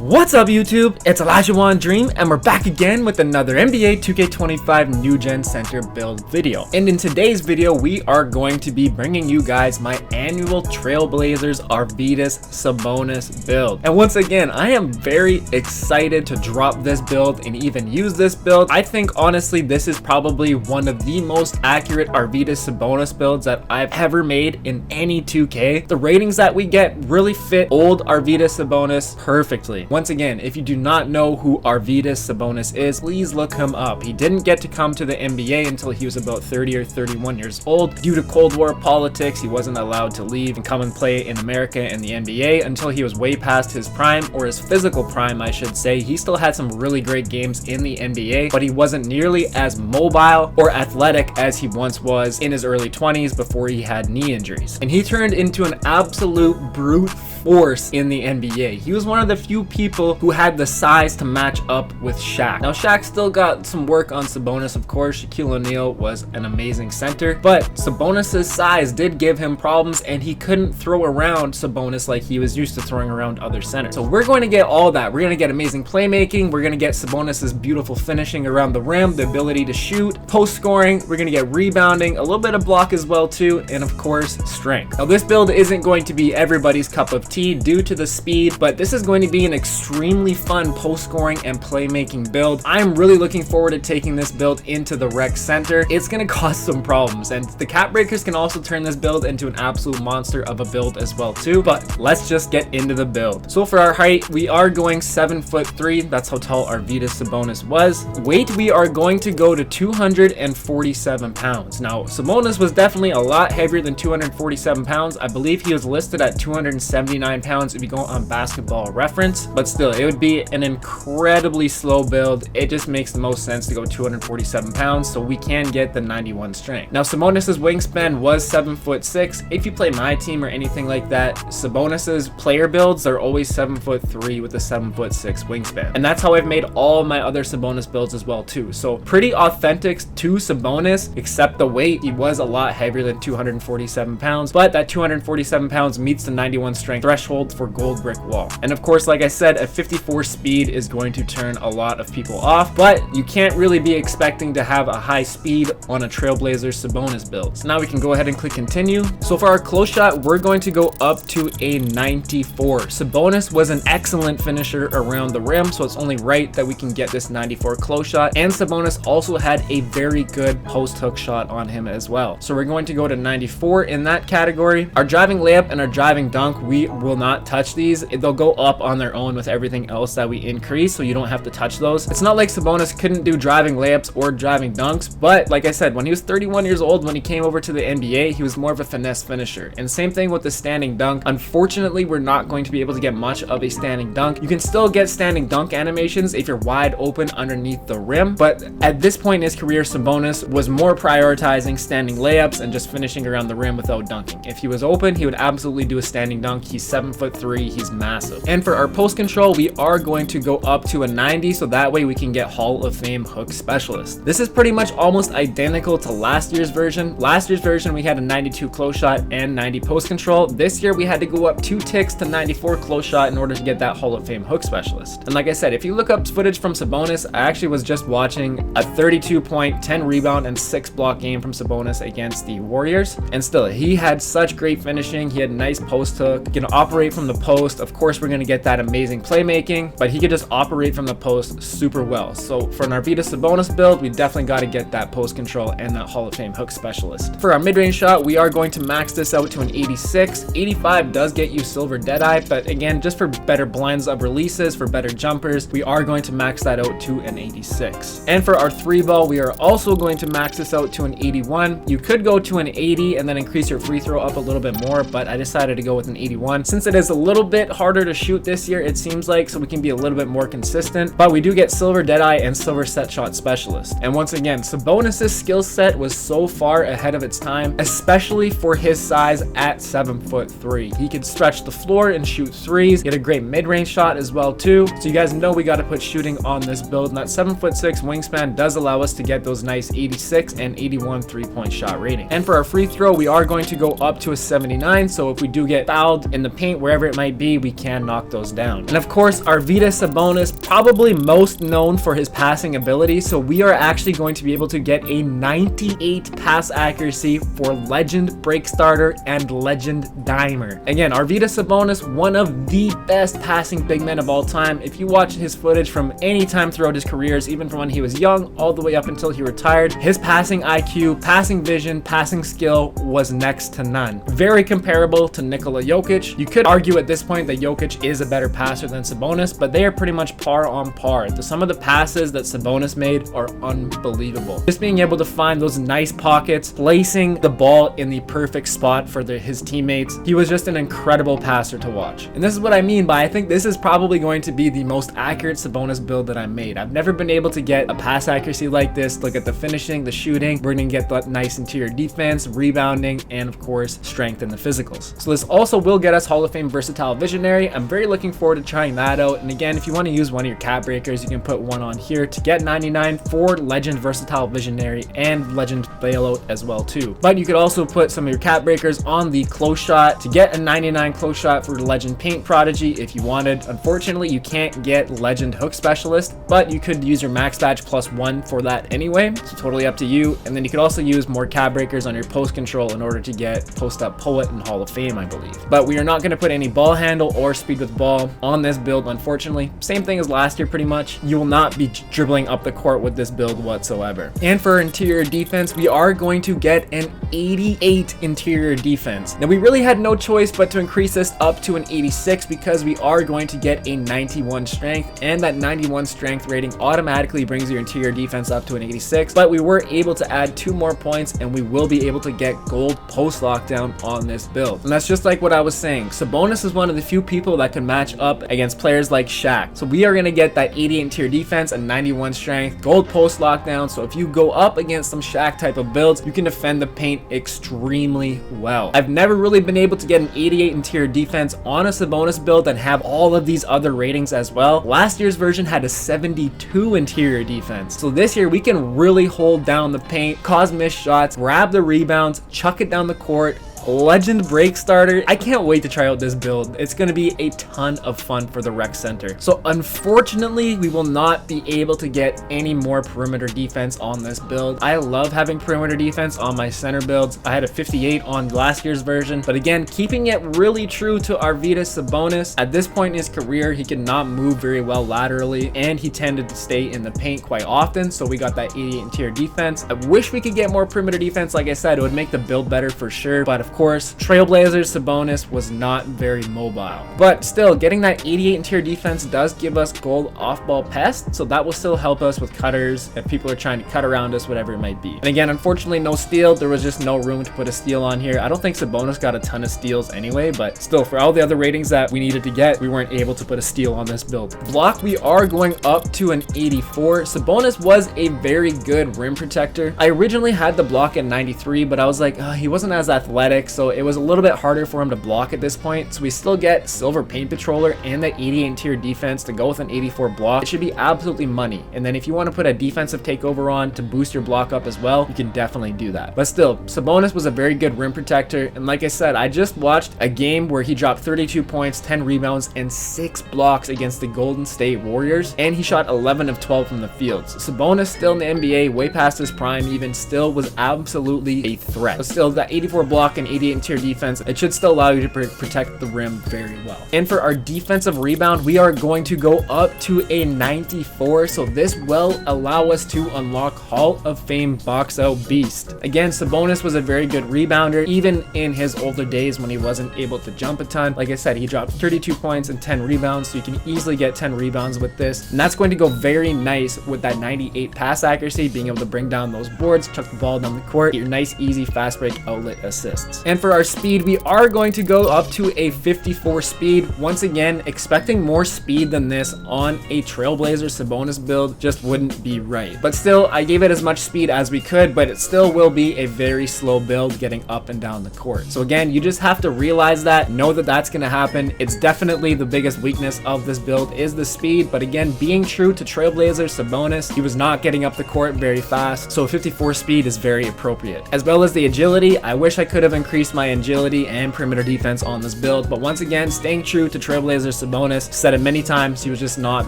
What's up YouTube? It's Elijah Dream and we're back again with another NBA 2K25 New Gen Center build video. And in today's video we are going to be bringing you guys my annual Trailblazers Arvydas Sabonis build. And once again, I am very excited to drop this build and even use this build. I think honestly this is probably one of the most accurate Arvydas Sabonis builds that I've ever made in any 2K. The ratings that we get really fit old Arvydas Sabonis perfectly. Once again, if you do not know who Arvydas Sabonis is, please look him up. He didn't get to come to the NBA until he was about 30 or 31 years old. Due to Cold War politics, he wasn't allowed to leave and come and play in America and the NBA until he was way past his prime, or his physical prime, I should say. He still had some really great games in the NBA, but he wasn't nearly as mobile or athletic as he once was in his early 20s before he had knee injuries. And he turned into an absolute brute force in the NBA. He was one of the few people who had the size to match up with Shaq. Now Shaq still got some work on Sabonis, of course. Shaquille O'Neal was an amazing center, but Sabonis' size did give him problems and he couldn't throw around Sabonis like he was used to throwing around other centers. So we're going to get all that. We're going to get amazing playmaking. We're going to get Sabonis' beautiful finishing around the rim, the ability to shoot, post scoring. We're going to get rebounding, a little bit of block as well too, and of course strength. Now this build isn't going to be everybody's cup of tea due to the speed, but this is going to be an extremely fun post scoring and playmaking build. I'm really looking forward to taking this build into the rec center. It's going to cause some problems, and the cap breakers can also turn this build into an absolute monster of a build as well too. But let's just get into the build. So for our height, we are going 7'3". That's how tall Arvydas Sabonis was. Weight, we are going to go to 247 pounds. Now Sabonis was definitely a lot heavier than 247 pounds. I believe he was listed at 279 pounds if you go on Basketball Reference, but still it would be an incredibly slow build. It just makes the most sense to go 247 pounds so we can get the 91 strength. Now Sabonis's wingspan was 7'6". If you play my team or anything like that, Sabonis's player builds are always 7'3" with a 7'6" wingspan, and that's how I've made all my other Sabonis builds as well too. So pretty authentic to Sabonis, except the weight. He was a lot heavier than 247 pounds, but that 247 pounds meets the 91 strength threshold for gold brick wall. And of course, like I said, a 54 speed is going to turn a lot of people off, but you can't really be expecting to have a high speed on a Trailblazers Sabonis build. So now we can go ahead and click continue. So for our close shot, we're going to go up to a 94. Sabonis was an excellent finisher around the rim, so it's only right that we can get this 94 close shot. And Sabonis also had a very good post hook shot on him as well. So we're going to go to 94 in that category. Our driving layup and our driving dunk, we will not touch these. They'll go up on their own with everything else that we increase, so you don't have to touch those. It's not like Sabonis couldn't do driving layups or driving dunks, but like I said, when he was 31 years old, when he came over to the NBA, he was more of a finesse finisher. And same thing with the standing dunk. Unfortunately, we're not going to be able to get much of a standing dunk. You can still get standing dunk animations if you're wide open underneath the rim, but at this point in his career, Sabonis was more prioritizing standing layups and just finishing around the rim without dunking. If he was open, he would absolutely do a standing dunk. He's 7'3", he's massive. And for our post control, we are going to go up to a 90, so that way we can get Hall of Fame hook specialist. This is pretty much almost identical to last year's version. Last year's version, we had a 92 close shot and 90 post control. This year, we had to go up 2 ticks to 94 close shot in order to get that Hall of Fame hook specialist. And like I said, if you look up footage from Sabonis, I actually was just watching a 32-point, 10 rebound, and 6 block game from Sabonis against the Warriors. And still, he had such great finishing. He had nice post hook, you know, operate from the post. Of course, we're going to get that amazing playmaking, but he could just operate from the post super well. So for an Arvydas Sabonis build, we definitely got to get that post control and that Hall of Fame hook specialist. For our mid-range shot, we are going to max this out to an 86. 85 does get you silver deadeye, but again, just for better blends of releases, for better jumpers, we are going to max that out to an 86. And for our 3 ball, we are also going to max this out to an 81. You could go to an 80 and then increase your free throw up a little bit more, but I decided to go with an 81 since it is a little bit harder to shoot this year, it seems like, so we can be a little bit more consistent. But we do get silver deadeye and silver set shot specialist. And once again, Sabonis's skill set was so far ahead of its time, especially for his size at 7'3". He could stretch the floor and shoot threes. He had a great mid-range shot as well too. So you guys know we got to put shooting on this build, and that 7'6" wingspan does allow us to get those nice 86 and 81 3-point shot rating. And for our free throw, we are going to go up to a 79. So if we do get fouled in the paint, wherever it might be, we can knock those down. And of course, Arvydas Sabonis, probably most known for his passing ability, so we are actually going to be able to get a 98 pass accuracy for Legend Break Starter and Legend Dimer. Again, Arvydas Sabonis, one of the best passing big men of all time. If you watch his footage from any time throughout his careers, even from when he was young all the way up until he retired, his passing IQ, passing vision, passing skill was next to none. Very comparable to Nikola Jokic. You could argue at this point that Jokic is a better passer than Sabonis, but they are pretty much par on par. Some of the passes that Sabonis made are unbelievable. Just being able to find those nice pockets, placing the ball in the perfect spot for his teammates. He was just an incredible passer to watch. And this is what I mean by I think this is probably going to be the most accurate Sabonis build that I made. I've never been able to get a pass accuracy like this. Look at the finishing, the shooting. We're going to get that nice interior defense, rebounding, and of course, strength in the physicals. So this also will get us Hall of Fame Versatile Visionary. I'm very looking forward to trying that out. And again, if you want to use one of your cap breakers, you can put one on here to get 99 for Legend Versatile Visionary and Legend Bailout as well too. But you could also put some of your cap breakers on the close shot to get a 99 close shot for Legend Paint Prodigy if you wanted. Unfortunately, you can't get Legend Hook Specialist, but you could use your max badge +1 for that anyway. So totally up to you. And then you could also use more cap breakers on your post control in order to get Post Up Poet and Hall of Fame, I believe. But we are not going to put any ball handle or speed with ball on this build, unfortunately. Same thing as last year pretty much. You will not be dribbling up the court with this build whatsoever. And for interior defense, we are going to get an 88 interior defense. Now we really had no choice but to increase this up to an 86 because we are going to get a 91 strength, and that 91 strength rating automatically brings your interior defense up to an 86. But we were able to add 2 more points and we will be able to get gold post lockdown on this build. And that's just like what I was saying. Sabonis is one of the few people that can match up against players like Shaq. So we are going to get that 88 interior defense and 91 strength, gold post lockdown. So if you go up against some Shaq type of builds, you can defend the paint extremely well. I've never really been able to get an 88 interior defense on a Sabonis build and have all of these other ratings as well. Last year's version had a 72 interior defense. So this year we can really hold down the paint, cause missed shots, grab the rebounds, chuck it down the court. Legend Break Starter. I can't wait to try out this build. It's going to be a ton of fun for the rec center. So unfortunately, we will not be able to get any more perimeter defense on this build. I love having perimeter defense on my center builds. I had a 58 on last year's version, but again, keeping it really true to Arvydas Sabonis. At this point in his career, he could not move very well laterally, and he tended to stay in the paint quite often, so we got that 88 interior defense. I wish we could get more perimeter defense. Like I said, it would make the build better for sure, but of course, Trailblazers Sabonis was not very mobile. But still, getting that 88 interior defense does give us gold off-ball pest, so that will still help us with cutters if people are trying to cut around us, whatever it might be. And again, unfortunately, no steal. There was just no room to put a steal on here. I don't think Sabonis got a ton of steals anyway, but still, for all the other ratings that we needed to get, we weren't able to put a steal on this build. Block, we are going up to an 84. Sabonis was a very good rim protector. I originally had the block at 93, but I was like, he wasn't as athletic, so it was a little bit harder for him to block at this point. So we still get Silver Paint Patroller and that 88 interior defense to go with an 84 block. It should be absolutely money. And then if you want to put a defensive takeover on to boost your block up as well, you can definitely do that. But still, Sabonis was a very good rim protector. And like I said, I just watched a game where he dropped 32 points, 10 rebounds, and 6 blocks against the Golden State Warriors. And he shot 11 of 12 from the field. So Sabonis, still in the NBA, way past his prime even, still was absolutely a threat. But still, that 84 block and 88 interior defense, it should still allow you to protect the rim very well. And for our defensive rebound, we are going to go up to a 94, so this will allow us to unlock Hall of Fame Box Out Beast. Again, Sabonis was a very good rebounder, even in his older days when he wasn't able to jump a ton. Like I said, he dropped 32 points and 10 rebounds, so you can easily get 10 rebounds with this, and that's going to go very nice with that 98 pass accuracy, being able to bring down those boards, chuck the ball down the court, get your nice, easy, fast break outlet assists. And for our speed, we are going to go up to a 54 speed. Once again, expecting more speed than this on a Trailblazers Sabonis build just wouldn't be right. But still, I gave it as much speed as we could, but it still will be a very slow build getting up and down the court. So again, you just have to realize that, know that that's going to happen. It's definitely the biggest weakness of this build is the speed, but again, being true to Trailblazers Sabonis, he was not getting up the court very fast, so 54 speed is very appropriate. As well as the agility, I wish I could have increased increase my agility and perimeter defense on this build. But once again, staying true to Trailblazers Sabonis. Said it many times, he was just not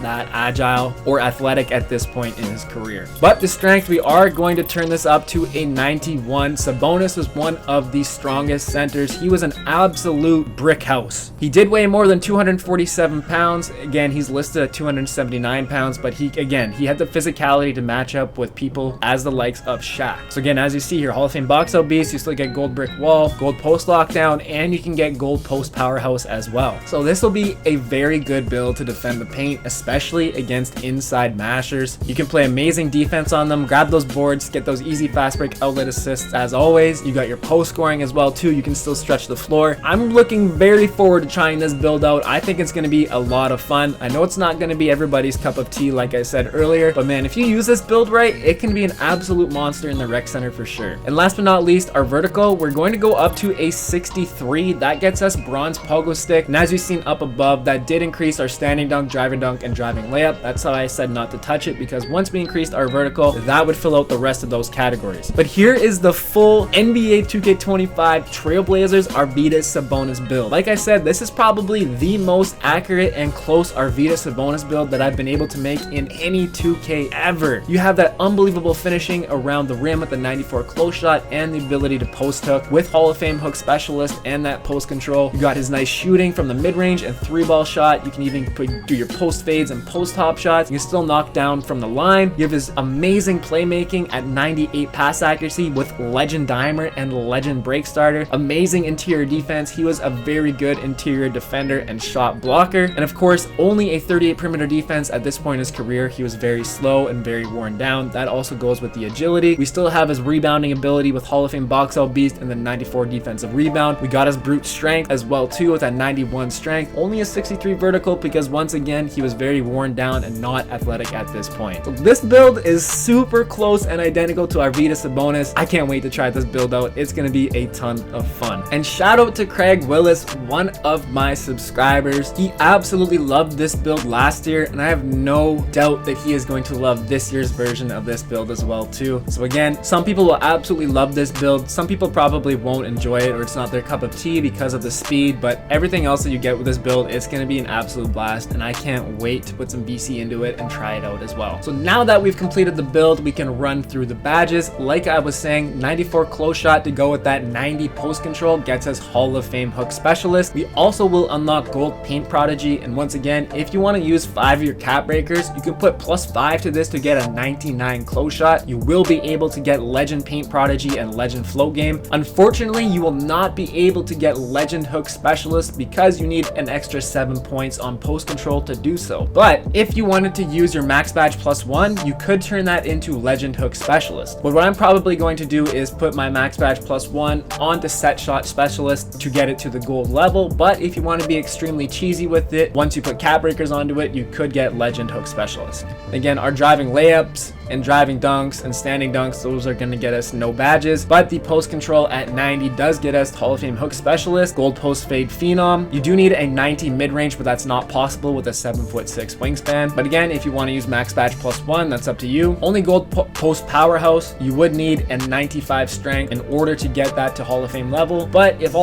that agile or athletic at this point in his career. But the strength, we are going to turn this up to a 91. Sabonis was one of the strongest centers. He was an absolute brick house. He did weigh more than 247 pounds. Again, he's listed at 279 pounds, but he had the physicality to match up with people as the likes of Shaq. So again, as you see here, Hall of Fame box out beast, you still get gold brick wall, gold post lockdown, and you can get gold post powerhouse as well. So this will be a very good build to defend the paint, especially against inside mashers. You can play amazing defense on them, grab those boards, get those easy fast break outlet assists as always. You got your post scoring as well too. You can still stretch the floor. I'm looking very forward to trying this build out. I think it's going to be a lot of fun. I know it's not going to be everybody's cup of tea like I said earlier, but man, if you use this build right, it can be an absolute monster in the rec center for sure. And last but not least, our vertical, we're going to go up to a 63. That gets us bronze pogo stick, and as you've seen up above, that did increase our standing dunk, driving dunk, and driving layup. That's how I said not to touch it, because once we increased our vertical, that would fill out the rest of those categories. But here is the full NBA 2K25 Trailblazers Arvydas Sabonis build. Like I said, this is probably the most accurate and close Arvydas Sabonis build that I've been able to make in any 2K ever. You have that unbelievable finishing around the rim with the 94 close shot and the ability to post hook with Hall of Fame hook specialist and that post control. You got his nice shooting from the mid-range and 3-ball shot. You can even do your post fades and post hop shots. You can still knock down from the line. You have his amazing playmaking at 98 pass accuracy with legend dimer and legend break starter. Amazing interior defense. He was a very good interior defender and shot blocker. And of course, only a 38 perimeter defense at this point in his career. He was very slow and very worn down. That also goes with the agility. We still have his rebounding ability with Hall of Fame box out beast and the 94 defensive rebound. We got his brute strength as well too with that 91 strength. Only a 63 vertical because once again, he was very worn down and not athletic at this point. So this build is super close and identical to Arvydas Sabonis. I can't wait to try this build out. It's going to be a ton of fun. And shout out to Craig Willis, one of my subscribers. He absolutely loved this build last year, and I have no doubt that he is going to love this year's version of this build as well too. So again, some people will absolutely love this build. Some people probably won't enjoy it, or it's not their cup of tea because of the speed, but everything else that you get with this build, it's going to be an absolute blast, and I can't wait to put some VC into it and try it out as well. So now that we've completed the build, we can run through the badges. Like I was saying, 94 close shot to go with that 90 post control gets us Hall of Fame hook specialist. We also will unlock gold paint prodigy, and once again, if you want to use 5 of your cap breakers, you can put +5 to this to get a 99 close shot. You will be able to get legend paint prodigy and legend float game. Unfortunately, you will not be able to get legend hook specialist because you need an extra 7 points on post control to do so. But if you wanted to use your max badge +1, you could turn that into legend hook specialist. But what I'm probably going to do is put my max badge +1 onto set shot specialist to get it to the gold level. But if you want to be extremely cheesy with it, once you put cap breakers onto it, you could get legend hook specialist. Again, our driving layups and driving dunks and standing dunks, those are going to get us no badges, but the post control at 90 does get us Hall of Fame hook specialist, gold post fade phenom. You do need a 90 mid-range, but that's not possible with a 7'6" wingspan. But again, if you want to use max badge +1, that's up to you. Only gold post powerhouse. You would need a 95 strength in order to get that to Hall of Fame level. But if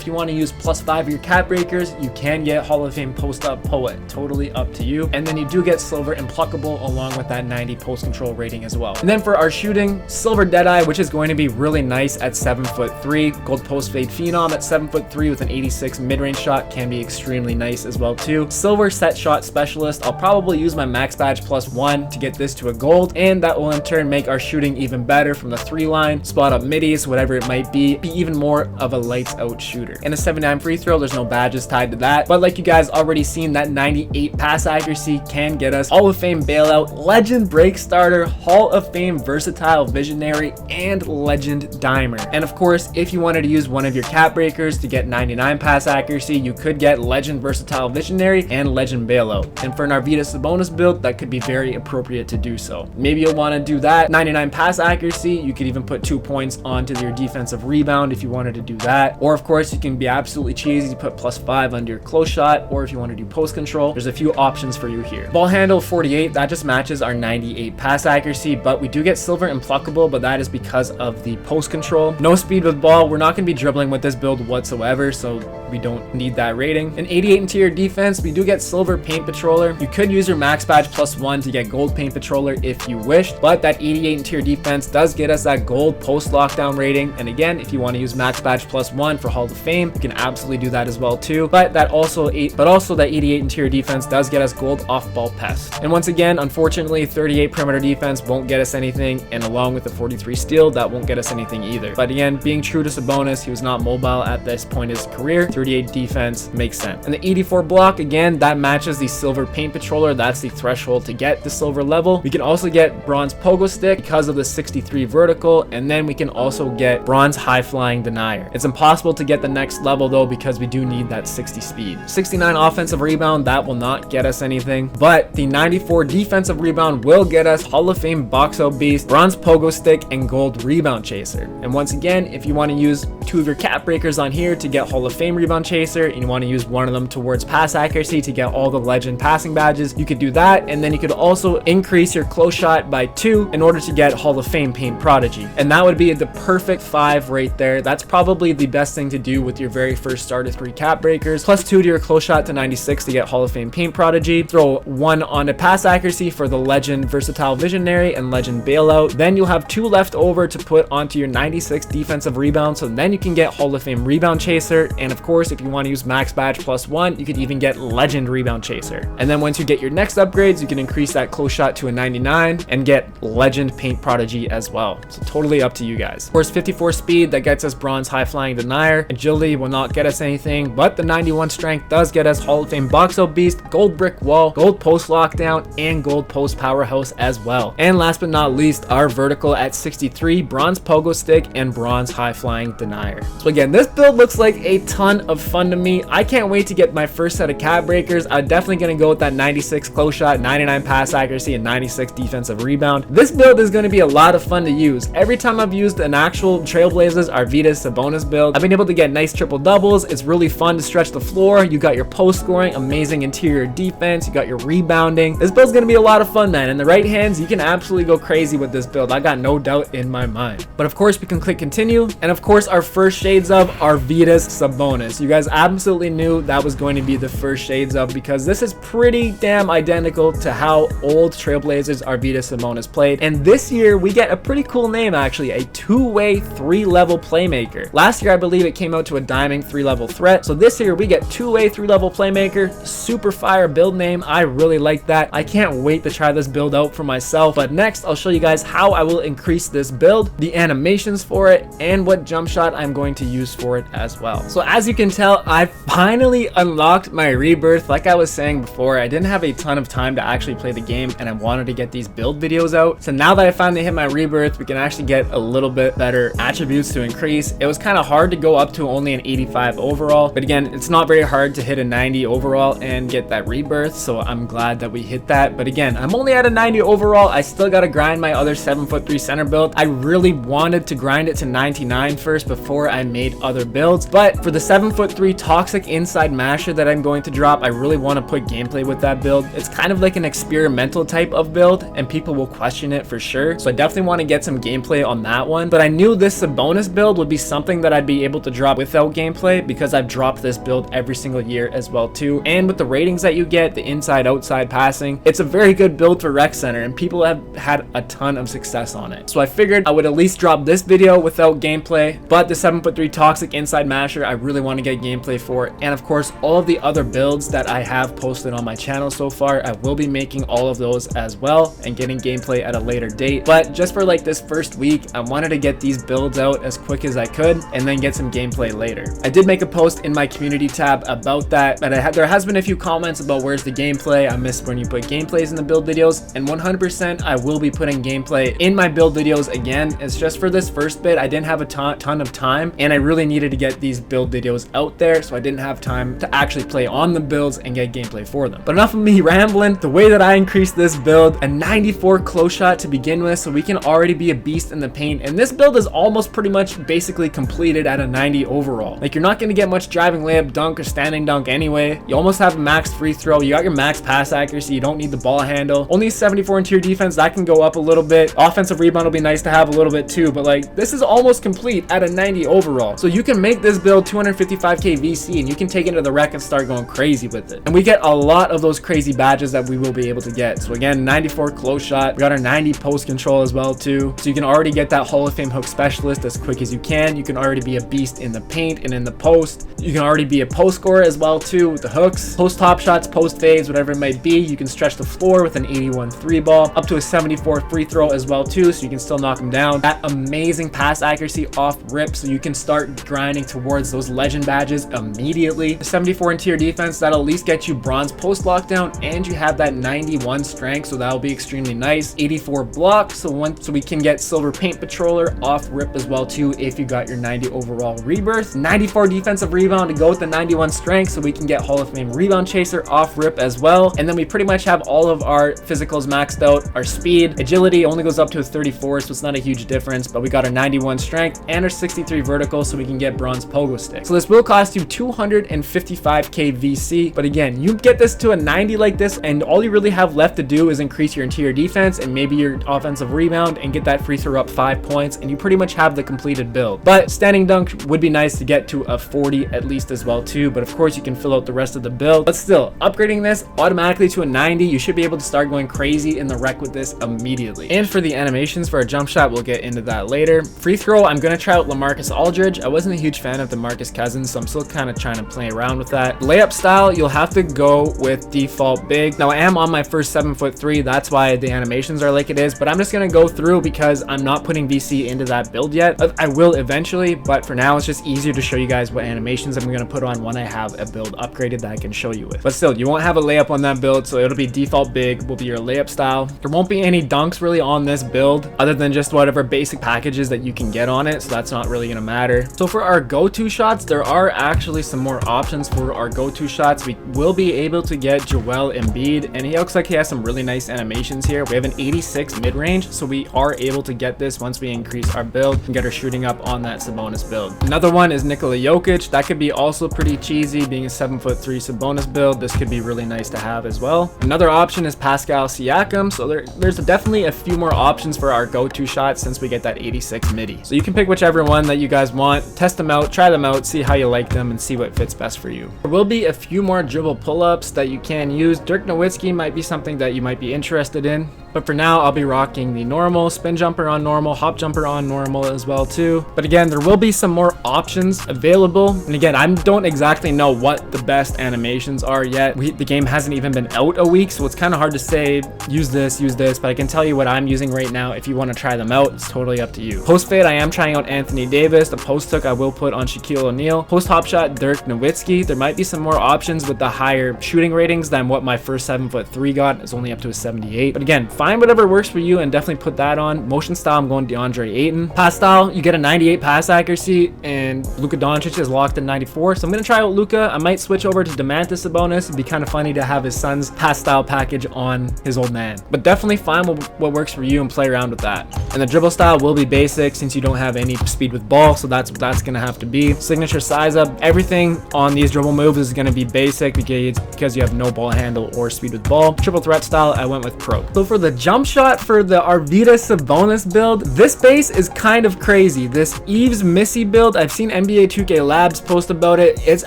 you want to use +5 of your cap breakers, you can get Hall of Fame post up poet. Totally up to you. And then you do get silver impluckable along with that 90 post control rating as well. And then for our shooting, silver deadeye, which is going to be really nice at 7'3". Gold post fade phenom at 7'3" with an 86 mid-range shot can be extremely nice as well too. Silver set shot specialist, I'll probably use my max badge +1 to get this to a gold, and that will in turn make our shooting even better from the 3 line, spot up middies, whatever it might be even more of a lights out shooter. And a 79 free throw, there's no badges tied to that, but like you guys already seen, that 98 pass accuracy can get us Hall of Fame bailout, legend break starter, Hall of Fame versatile visionary, and legend dimer. And of course, if you wanted to use one of your cap breakers to get 99 pass accuracy, you could get legend versatile visionary and legend bailout. And for an Arvydas Sabonis build, that could be very appropriate to do so. Maybe you'll want to do that 99 pass accuracy. You could even put 2 points onto your defensive rebound if you wanted to do that. Or of course, you can be absolutely cheesy, you put +5 under your close shot, or if you want to do post control, there's a few options for you here. Ball handle 48, that just matches our 98 pass accuracy. accuracy, but we do get silver impluckable, but that is because of the post control. No speed with ball. We're not going to be dribbling with this build whatsoever, so we don't need that rating. An 88 interior defense, we do get silver paint patroller. You could use your max badge +1 to get gold paint patroller if you wished, but that 88 interior defense does get us that gold post lockdown rating. And again, if you want to use max badge +1 for Hall of Fame, you can absolutely do that as well too. But that also that 88 interior defense does get us gold off ball pest. And once again, unfortunately, 38 perimeter defense won't get us anything, and along with the 43 steal, that won't get us anything either. But again, being true to Sabonis, he was not mobile at this point in his career. 38 defense makes sense. And the 84 block, again, that matches the silver paint patroller. That's the threshold to get the silver level. We can also get bronze pogo stick because of the 63 vertical, and then we can also get bronze high flying denier. It's impossible to get the next level though, because we do need that 60 speed. 69 offensive rebound, that will not get us anything, but the 94 defensive rebound will get us Hall of Fame box out beast, bronze pogo stick, and gold rebound chaser. And once again, if you want to use 2 of your cap breakers on here to get Hall of Fame rebound chaser, and you want to use one of them towards pass accuracy to get all the legend passing badges, you could do that. And then you could also increase your close shot by 2 in order to get Hall of Fame paint prodigy, and that would be the perfect 5 right there. That's probably the best thing to do with your very first start of 3 cap breakers, +2 to your close shot to 96 to get Hall of Fame paint prodigy. Throw 1 on a pass accuracy for the legend versatile visionary and legend bailout. Then you'll have 2 left over to put onto your 96 defensive rebound, so then you can get Hall of Fame rebound chaser. And of course, if you want to use max badge +1, you could even get legend rebound chaser. And then once you get your next upgrades, you can increase that close shot to a 99 and get legend paint prodigy as well. So totally up to you guys. Of course, 54 speed, that gets us bronze high flying denier. Agility will not get us anything, but the 91 strength does get us Hall of Fame box out beast, gold brick wall, gold post lockdown, and gold post powerhouse as well. And last but not least, our vertical at 63, bronze pogo stick, and bronze high flying denier. So again, this build looks like a ton of fun to me. I can't wait to get my first set of cap breakers. I'm definitely going to go with that 96 close shot, 99 pass accuracy, and 96 defensive rebound. This build is going to be a lot of fun to use. Every time I've used an actual Trailblazers Arvydas Sabonis build, I've been able to get nice triple doubles. It's really fun to stretch the floor. You got your post scoring, amazing interior defense, you got your rebounding. This build's going to be a lot of fun, man. In the right hands, you can absolutely go crazy with this build. I got no doubt in my mind. But of course, we can click continue. And of course, our first shades of Arvydas Sabonis. You guys absolutely knew that was going to be the first shades of, because this is pretty damn identical to how old Trailblazers Arvydas Sabonis played. And this year, we get a pretty cool name, actually, a 2-way 3-level playmaker. Last year, I believe it came out to a diamond 3-level threat. So this year, we get 2-way 3-level playmaker. Super fire build name. I really like that. I can't wait to try this build out for myself. But next, I'll show you guys how I will increase this build, the animations for it, and what jump shot I'm going to use for it as well. So as you can tell, I finally unlocked my rebirth. Like I was saying before, I didn't have a ton of time to actually play the game, and I wanted to get these build videos out. So now that I finally hit my rebirth, we can actually get a little bit better attributes to increase. It was kind of hard to go up to only an 85 overall, but again, it's not very hard to hit a 90 overall and get that rebirth, so I'm glad that we hit that. But again, I'm only at a 90 overall. I still got to grind my other 7'3" center build. I really wanted to grind it to 99 first before I made other builds, but for the 7'3" toxic inside masher that I'm going to drop, I really want to put gameplay with that build. It's kind of like an experimental type of build, and people will question it for sure, so I definitely want to get some gameplay on that one. But I knew this Sabonis build would be something that I'd be able to drop without gameplay, because I've dropped this build every single year as well too. And with the ratings that you get, the inside outside passing, it's a very good build for rec center, and people have had a ton of success on it. So I figured I would at least drop this video without gameplay, but the 7'3" toxic inside masher, I really want to get gameplay for it. And of course, all of the other builds that I have posted on my channel so far, I will be making all of those as well and getting gameplay at a later date. But just for like this first week, I wanted to get these builds out as quick as I could and then get some gameplay later. I did make a post in my community tab about that, but there has been a few comments about where's the gameplay. I miss when you put gameplays in the build videos, and 100% I will be putting gameplay in my build videos again. It's just for this first bit, I didn't have a ton of time, and I really needed to get these build videos out there, so I didn't have time to actually play on the builds and get gameplay for them. But enough of me rambling. The way that I increased this build, a 94 close shot to begin with, so we can already be a beast in the paint. And this build is almost pretty much basically completed at a 90 overall. Like, you're not going to get much driving layup, dunk, or standing dunk anyway. You almost have a max free throw. You got your max pass accuracy. You don't need the ball handle. Only 74 interior defense defense, that can go up a little bit. Offensive rebound will be nice to have a little bit too, but like this is almost complete at a 90 overall. So you can make this build 255k VC and you can take it to the rec and start going crazy with it. And we get a lot of those crazy badges that we will be able to get. So again, 94 close shot. We got our 90 post control as well too. So you can already get that Hall of Fame hook specialist as quick as you can. You can already be a beast in the paint and in the post. You can already be a post scorer as well too with the hooks, post top shots, post fades, whatever it might be. You can stretch the floor with an 81 3 ball up to a 74 free throw as well too, so you can still knock them down. That amazing pass accuracy off rip, so you can start grinding towards those legend badges immediately. The 74 interior defense, that'll at least get you bronze post lockdown, and you have that 91 strength, so that'll be extremely nice. 84 block, so we can get silver paint patroller off rip as well too if you got your 90 overall rebirth. 94 defensive rebound to go with the 91 strength, so we can get Hall of Fame rebound chaser off rip as well. And then we pretty much have all of our physicals maxed out. Our speed, agility only goes up to a 34, so it's not a huge difference, but we got our 91 strength and our 63 vertical, so we can get bronze pogo stick. So this will cost you 255k VC, but again, you get this to a 90 like this, and all you really have left to do is increase your interior defense and maybe your offensive rebound and get that free throw up 5 points, and you pretty much have the completed build. But standing dunk would be nice to get to a 40 at least as well too, but of course you can fill out the rest of the build. But still, upgrading this automatically to a 90, you should be able to start going crazy in the rec with this immediately. And for the animations for a jump shot, we'll get into that later. Free throw, I'm gonna try out LaMarcus Aldridge. I wasn't a huge fan of DeMarcus Cousins, so I'm still kind of trying to play around with that. Layup style, you'll have to go with default big. Now I am on my first 7'3", that's why the animations are like it is, but I'm just gonna go through because I'm not putting VC into that build yet. I will eventually, but for now it's just easier to show you guys what animations I'm gonna put on when I have a build upgraded that I can show you with. But still, you won't have a layup on that build, so it'll be default big will be your layup style. There won't be any dunks really on this build other than just whatever basic packages that you can get on it, so that's not really gonna matter. So for our go-to shots, there are actually some more options for our go-to shots. We will be able to get Joel Embiid, and he looks like he has some really nice animations here. We have an 86 mid-range, so we are able to get this once we increase our build and get our shooting up on that Sabonis build. Another one is Nikola Jokic. That could be also pretty cheesy, being a 7'3" Sabonis build. This could be really nice to have as well. Another option is Pascal Siakam, so there's definitely a few more options for our go-to shots since we get that 86 midi. So you can pick whichever one that you guys want, test them out, try them out, see how you like them, and see what fits best for you. There will be a few more dribble pull-ups that you can use. Dirk Nowitzki might be something that you might be interested in, but for now I'll be rocking the normal, spin jumper on normal, hop jumper on normal as well too. But again, there will be some more options available, and again, I don't exactly know what the best animations are yet. The game hasn't even been out a week, so it's kind of hard to say use this, but I can tell you what I'm using right now. If you want to try them out, it's totally up to you. Post fade, I am trying out Anthony Davis. The post hook I will put on Shaquille O'Neal. Post hop shot, Dirk Nowitzki. There might be some more options with the higher shooting ratings than what my first 7'3" got. It's only up to a 78, but again, find whatever works for you and definitely put that on. Motion style, I'm going DeAndre Ayton. Pass style, you get a 98 pass accuracy, and Luka Doncic is locked at 94, so I'm gonna try out Luka. I might switch over to Domantas Sabonis. It'd be kind of funny to have his son's pass style package on his old man, but definitely find what works for you and play around with that. And the dribble style will be basic since you don't have any speed with ball, so that's what that's gonna have to be. Signature size up, everything on these dribble moves is gonna be basic because you have no ball handle or speed with ball. Triple threat style, I went with pro. So for the jump shot for the Arvydas Sabonis build, this base is kind of crazy. This Eves Missy build, I've seen NBA 2K Labs post about it. It's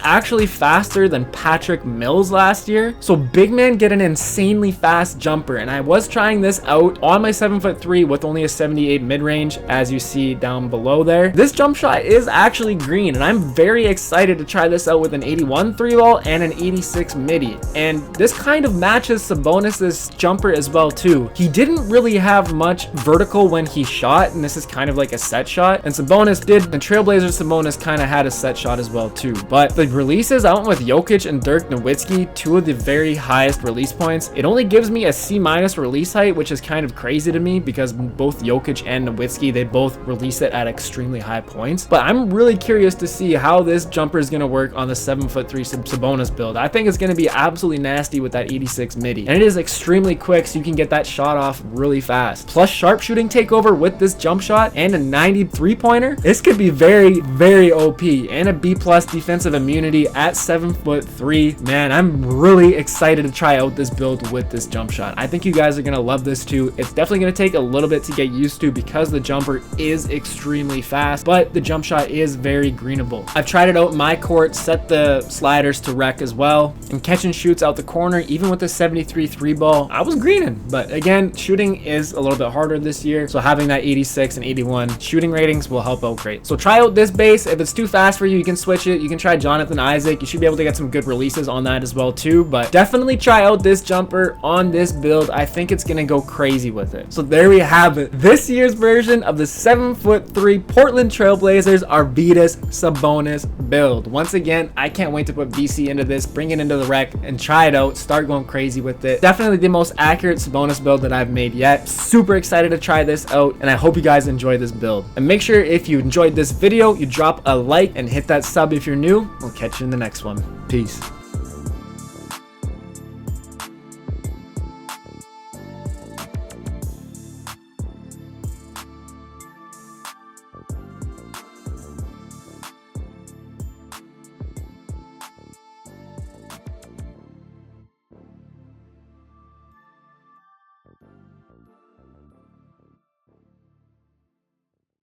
actually faster than Patrick Mills last year. So big men get an insanely fast jumper, and I was trying this out on my 7'3" with only a 78 mid-range, as you see down below there. This jump shot is actually green, and I'm very excited to try this out with an 81 3-ball and an 86 midi. And this kind of matches Sabonis's jumper as well too. He didn't really have much vertical when he shot, and this is kind of like a set shot, and Sabonis did, and Trailblazers Sabonis kind of had a set shot as well too. But the releases, I went with Jokic and Dirk Nowitzki, two of the very highest release points. It only gives me a C- release height, which is kind of crazy to me because both Jokic and Nowitzki, they both release it at extremely high points. But I'm really curious to see how this jumper is going to work on the 7'3" Sabonis build. I think it's going to be absolutely nasty with that 86 midi, and it is extremely quick, so you can get that shot off really fast. Plus sharpshooting takeover with this jump shot and a 93 pointer. This could be very, very OP, and a B+ defensive immunity at 7'3". Man, I'm really excited to try out this build with this jump shot. I think you guys are gonna love this too. It's definitely gonna take a little bit to get used to because the jumper is extremely fast, but the jump shot is very greenable. I've tried it out in my court, set the sliders to rec as well, and catch and shoots out the corner. Even with the 73 3 ball, I was greening. But again, shooting is a little bit harder this year, so having that 86 and 81 shooting ratings will help out great. So try out this base. If it's too fast for you, you can switch it. You can try Jonathan Isaac. You should be able to get some good releases on that as well too, but definitely try out this jumper on this build. I think it's gonna go crazy with it. So there we have it, this year's version of the 7'3" Portland Trailblazers Arvydas Sabonis build. Once again, I can't wait to put VC into this, bring it into the rec, and try it out, start going crazy with it. Definitely the most accurate Sabonis build that I've made yet. Super excited to try this out, and I hope you guys enjoy this build. And make sure if you enjoyed this video, you drop a like and hit that sub if you're new. We'll catch you in the next one. Peace.